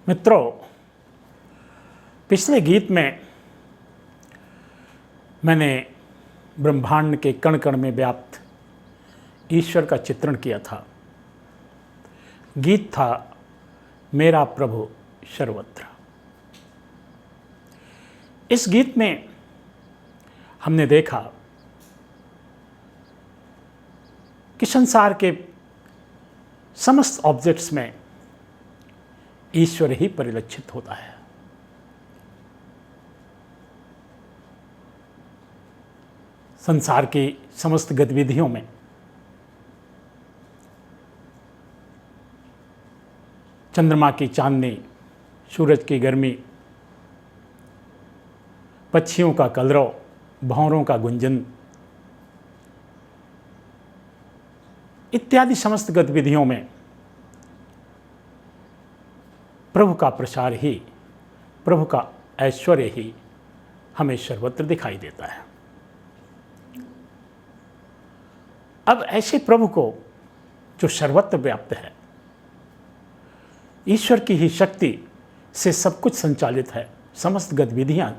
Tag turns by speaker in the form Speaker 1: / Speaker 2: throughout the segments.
Speaker 1: मित्रों, पिछले गीत में मैंने ब्रह्मांड के कण कण में व्याप्त ईश्वर का चित्रण किया था। गीत था मेरा प्रभु सर्वत्र। इस गीत में हमने देखा कि संसार के समस्त ऑब्जेक्ट्स में ईश्वर ही परिलक्षित होता है। संसार की समस्त गतिविधियों में चंद्रमा की चांदनी, सूरज की गर्मी, पक्षियों का कलरव, भंवरों का गुंजन इत्यादि समस्त गतिविधियों में प्रभु का प्रसार ही, प्रभु का ऐश्वर्य ही हमें सर्वत्र दिखाई देता है। अब ऐसे प्रभु को जो सर्वत्र व्याप्त है, ईश्वर की ही शक्ति से सब कुछ संचालित है, समस्त गतिविधियां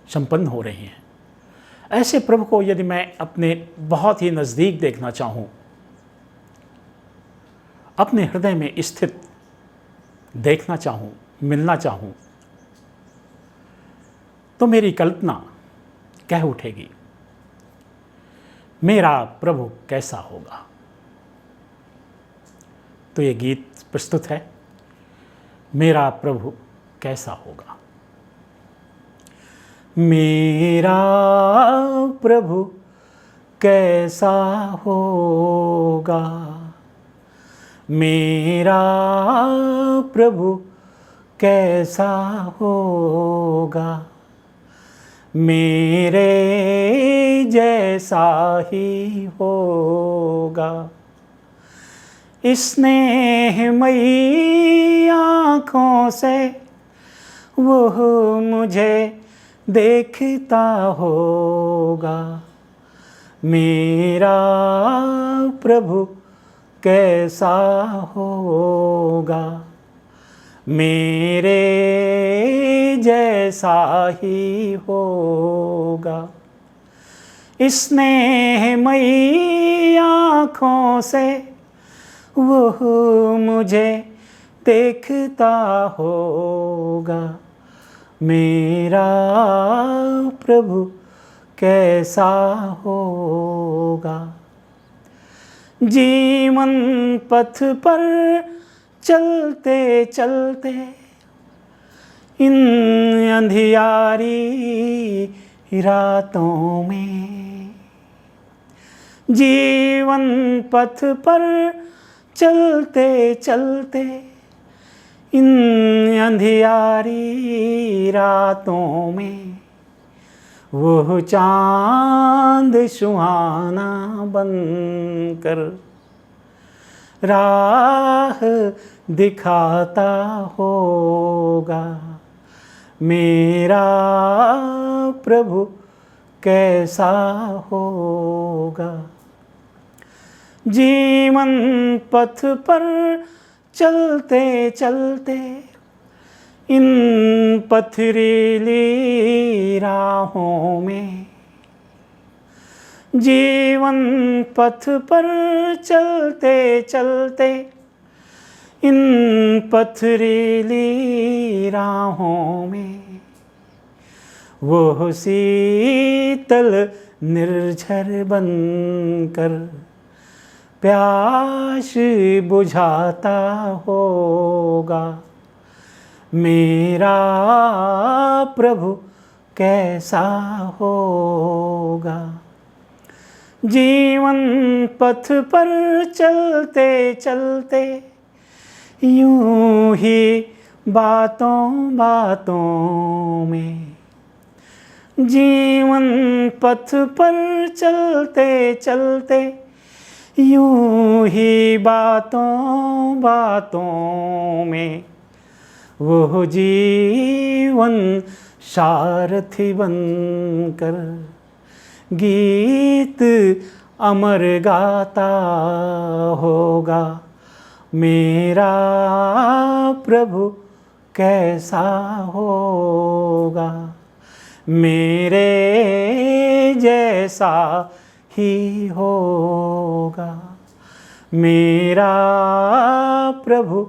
Speaker 1: संपन्न हो रही हैं, ऐसे प्रभु को यदि मैं अपने बहुत ही नज़दीक देखना चाहूं, अपने हृदय में स्थित देखना चाहूं, मिलना चाहूं, तो मेरी कल्पना कह उठेगी, मेरा प्रभु कैसा होगा। तो ये गीत प्रस्तुत है, मेरा प्रभु कैसा होगा। मेरा प्रभु कैसा होगा, मेरा प्रभु कैसा होगा, मेरे जैसा ही होगा। स्नेहमयी आँखों से वह मुझे देखता होगा। मेरा प्रभु कैसा होगा, मेरे जैसा ही होगा। स्नेहमयी आँखों से वह मुझे देखता होगा। मेरा प्रभु कैसा होगा। जीवन पथ पर चलते चलते इन अंधियारी रातों में, जीवन पथ पर चलते चलते इन अंधियारी रातों में, वो चांद सुहाना बनकर राह दिखाता होगा। मेरा प्रभु कैसा होगा। जीवन पथ पर चलते चलते इन पथरीली राहों में, जीवन पथ पर चलते चलते इन पथरीली राहों में, वो शीतल निर्झर बनकर प्यास बुझाता होगा। मेरा प्रभु कैसा होगा। जीवन पथ पर चलते चलते यूं ही बातों बातों में, जीवन पथ पर चलते चलते यूं ही बातों बातों में, वो जीवन सारथी बनकर गीत अमर गाता होगा। मेरा प्रभु कैसा होगा, मेरे जैसा ही होगा। मेरा प्रभु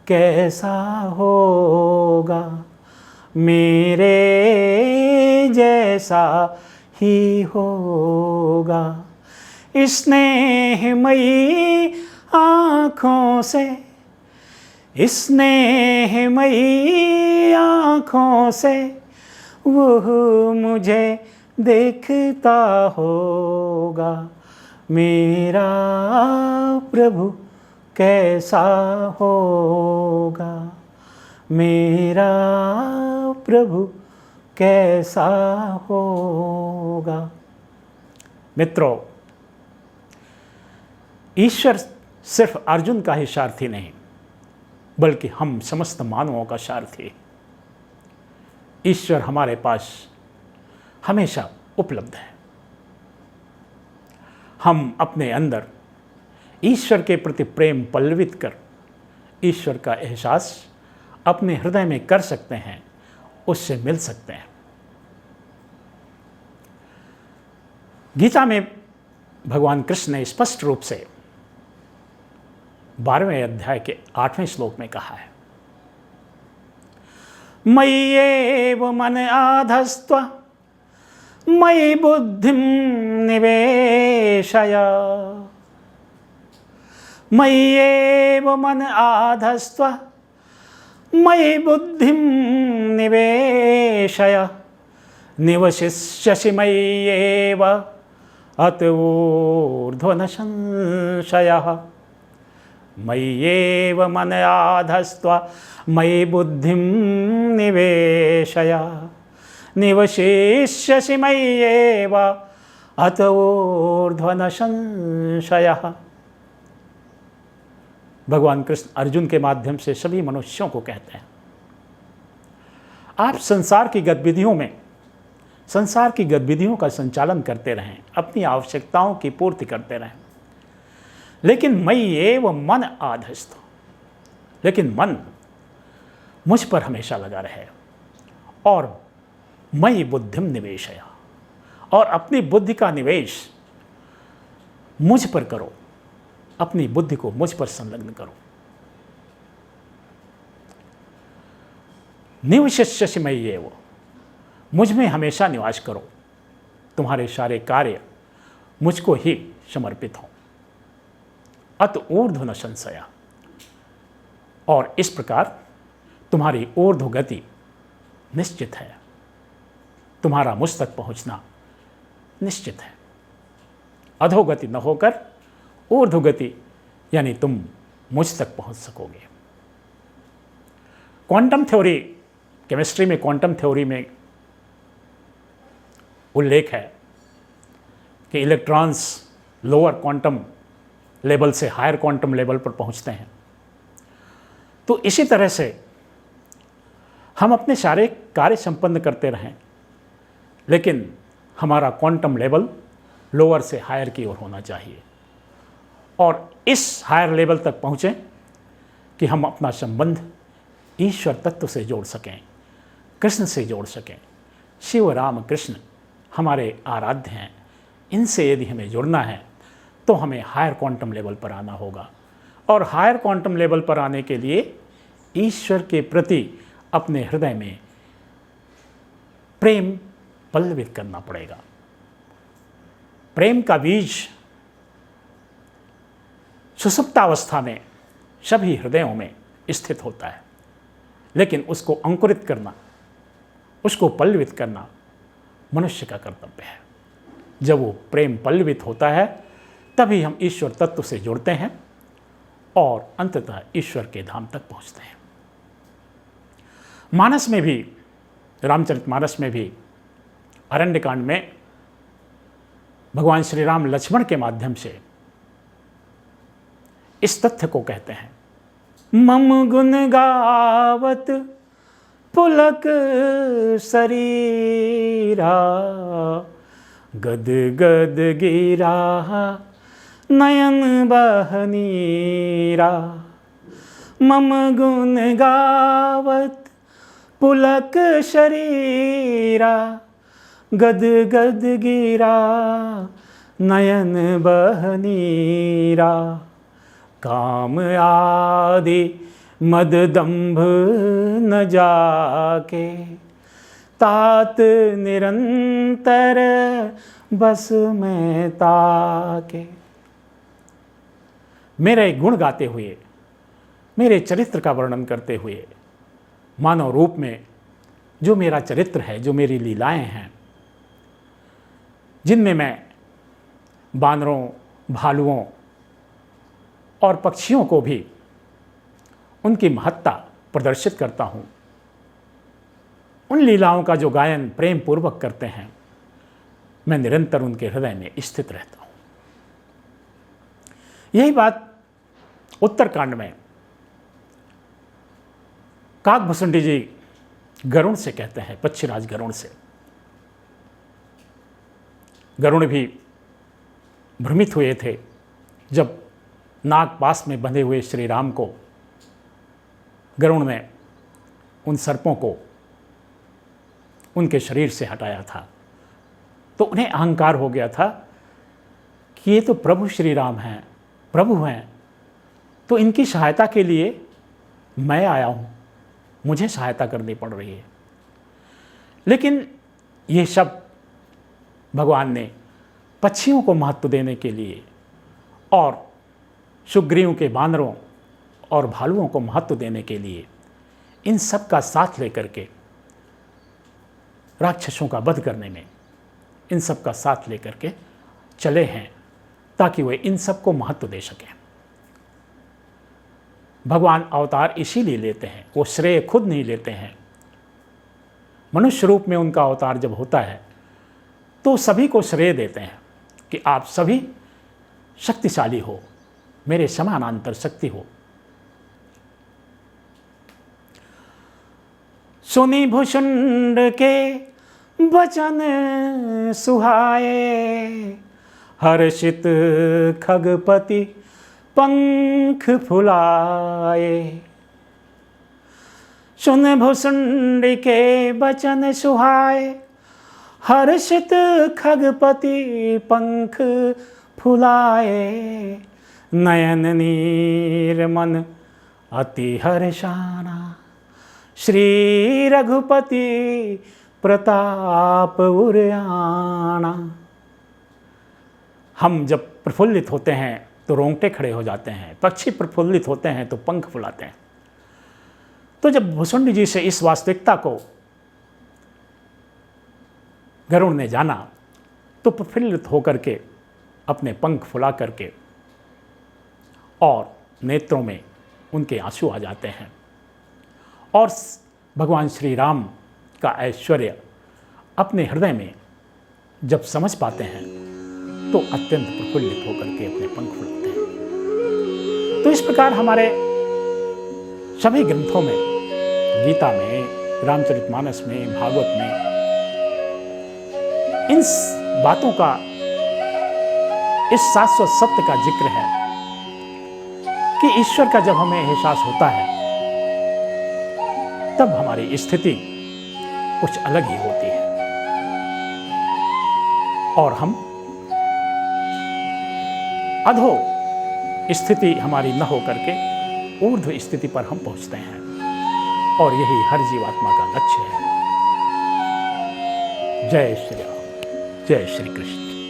Speaker 1: कैसा होगा, मेरे जैसा ही होगा। स्नेहमयी आँखों से, स्नेहमयी आँखों से वो मुझे देखता होगा। मेरा प्रभु कैसा होगा, मेरा प्रभु कैसा होगा। मित्रों, ईश्वर सिर्फ अर्जुन का ही सारथी नहीं, बल्कि हम समस्त मानवों का सारथी। ईश्वर हमारे पास हमेशा उपलब्ध है। हम अपने अंदर ईश्वर के प्रति प्रेम पल्लवित कर ईश्वर का एहसास अपने हृदय में कर सकते हैं, उससे मिल सकते हैं। गीता में भगवान कृष्ण ने स्पष्ट रूप से 12वें अध्याय के 8वें श्लोक में कहा है, मय्येव मन आधस्त्व मयि बुद्धिं निवेशय। मय्येव मन आधस्त्व मयि बुद्धिं निवेशय। निवसिष्यसि मय्येव अत ऊर्ध्वं संशयः। मय्येव मन आधस्त्व मयि बुद्धिं निवेशय। निवसिष्यसि मय्येव अत ऊर्ध्वं संशयः। भगवान कृष्ण अर्जुन के माध्यम से सभी मनुष्यों को कहते हैं, आप संसार की गतिविधियों का संचालन करते रहें, अपनी आवश्यकताओं की पूर्ति करते रहें, लेकिन मयि एव मन आधस्त्व, लेकिन मन मुझ पर हमेशा लगा रहे और मयि बुद्धिम निवेशय, और अपनी बुद्धि का निवेश मुझ पर करो, अपनी बुद्धि को मुझ पर संलग्न करो। निवसिष्यसि मय्येव, मुझ में हमेशा निवास करो, तुम्हारे सारे कार्य मुझको ही समर्पित हों। अत ऊर्ध्व न संशय, और इस प्रकार तुम्हारी ऊर्ध्व गति निश्चित है, तुम्हारा मुझ तक पहुंचना निश्चित है। अधोगति न होकर ऊर्ध्व गति, यानी तुम मुझ तक पहुंच सकोगे। क्वांटम थ्योरी, केमिस्ट्री में क्वांटम थ्योरी में उल्लेख है कि इलेक्ट्रॉन्स लोअर क्वांटम लेवल से हायर क्वांटम लेवल पर पहुंचते हैं। तो इसी तरह से हम अपने सारे कार्य संपन्न करते रहें, लेकिन हमारा क्वांटम लेवल लोअर से हायर की ओर होना चाहिए, और इस हायर लेवल तक पहुँचें कि हम अपना संबंध ईश्वर तत्व से जोड़ सकें, कृष्ण से जोड़ सकें। शिव राम कृष्ण हमारे आराध्य हैं, इनसे यदि हमें जुड़ना है तो हमें हायर क्वांटम लेवल पर आना होगा, और हायर क्वांटम लेवल पर आने के लिए ईश्वर के प्रति अपने हृदय में प्रेम पल्लवित करना पड़ेगा। प्रेम का बीज सुसुप्तावस्था में सभी हृदयों में स्थित होता है, लेकिन उसको अंकुरित करना, उसको पल्लवित करना मनुष्य का कर्तव्य है। जब वो प्रेम पल्लवित होता है तभी हम ईश्वर तत्व से जुड़ते हैं और अंततः ईश्वर के धाम तक पहुंचते हैं। मानस में भी, रामचरितमानस में भी अरण्यकांड में भगवान श्री राम लक्ष्मण के माध्यम से इस तथ्य को कहते हैं, मम गुण गावत पुलक शरीरा, गद गद गिरा नयन बहनीरा। मम गुण गावत पुलक शरीरा गद गद गिरा नयन बहनीरा काम आदि मद दंभ न जाके तात निरंतर बस में ताके। मेरे गुण गाते हुए, मेरे चरित्र का वर्णन करते हुए, मानव रूप में जो मेरा चरित्र है, जो मेरी लीलाएं हैं, जिनमें मैं बानरों, भालुओं और पक्षियों को भी उनकी महत्ता प्रदर्शित करता हूँ, उन लीलाओं का जो गायन प्रेम पूर्वक करते हैं, मैं निरंतर उनके हृदय में स्थित रहता हूँ। यही बात उत्तरकांड में काकभुसुंडी जी गरुण से कहते हैं, पक्षीराज गरुण से। गरुण भी भ्रमित हुए थे जब नाग पास में बंधे हुए श्री राम को गरुण ने उन सर्पों को उनके शरीर से हटाया था, तो उन्हें अहंकार हो गया था कि ये तो प्रभु श्री राम हैं, प्रभु हैं, तो इनकी सहायता के लिए मैं आया हूँ, मुझे सहायता करनी पड़ रही है। लेकिन ये सब भगवान ने पक्षियों को महत्व देने के लिए और सुग्रीव के बानरों और भालुओं को महत्व देने के लिए इन सब का साथ लेकर के राक्षसों का वध करने में इन सब का साथ लेकर के चले हैं, ताकि वे इन सब को महत्व दे सकें। भगवान अवतार इसीलिए लेते हैं, वो श्रेय खुद नहीं लेते हैं। मनुष्य रूप में उनका अवतार जब होता है तो सभी को श्रेय देते हैं कि आप सभी शक्तिशाली हो, मेरे समानांतर शक्ति हो। सुनि भुषुंड के वचन सुहाए, हर्षित खगपति पंख फुलाए। सुन भुषुंड के वचन सुहाए, हर्षित खगपति पंख फुलाए। नयन नीर मन अति हर्षाना, श्री रघुपति प्रताप उरयाना। हम जब प्रफुल्लित होते हैं तो रोंगटे खड़े हो जाते हैं, पक्षी प्रफुल्लित होते हैं तो पंख फुलाते हैं। तो जब भुसुंडी जी से इस वास्तविकता को गरुड़ ने जाना तो प्रफुल्लित होकर के अपने पंख फुला करके और नेत्रों में उनके आंसू आ जाते हैं और भगवान श्री राम का ऐश्वर्य अपने हृदय में जब समझ पाते हैं तो अत्यंत प्रफुल्लित होकर के अपने पंख फुलाते हैं। तो इस प्रकार हमारे सभी ग्रंथों में, गीता में, रामचरितमानस में, भागवत में इन बातों का, इस शाश्वत सत्य का जिक्र है कि ईश्वर का जब हमें एहसास होता है तब हमारी स्थिति कुछ अलग ही होती है और हम अधो स्थिति हमारी न हो करके ऊर्ध्व स्थिति पर हम पहुंचते हैं और यही हर जीवात्मा का लक्ष्य है। जय श्री राम, जय श्री कृष्ण।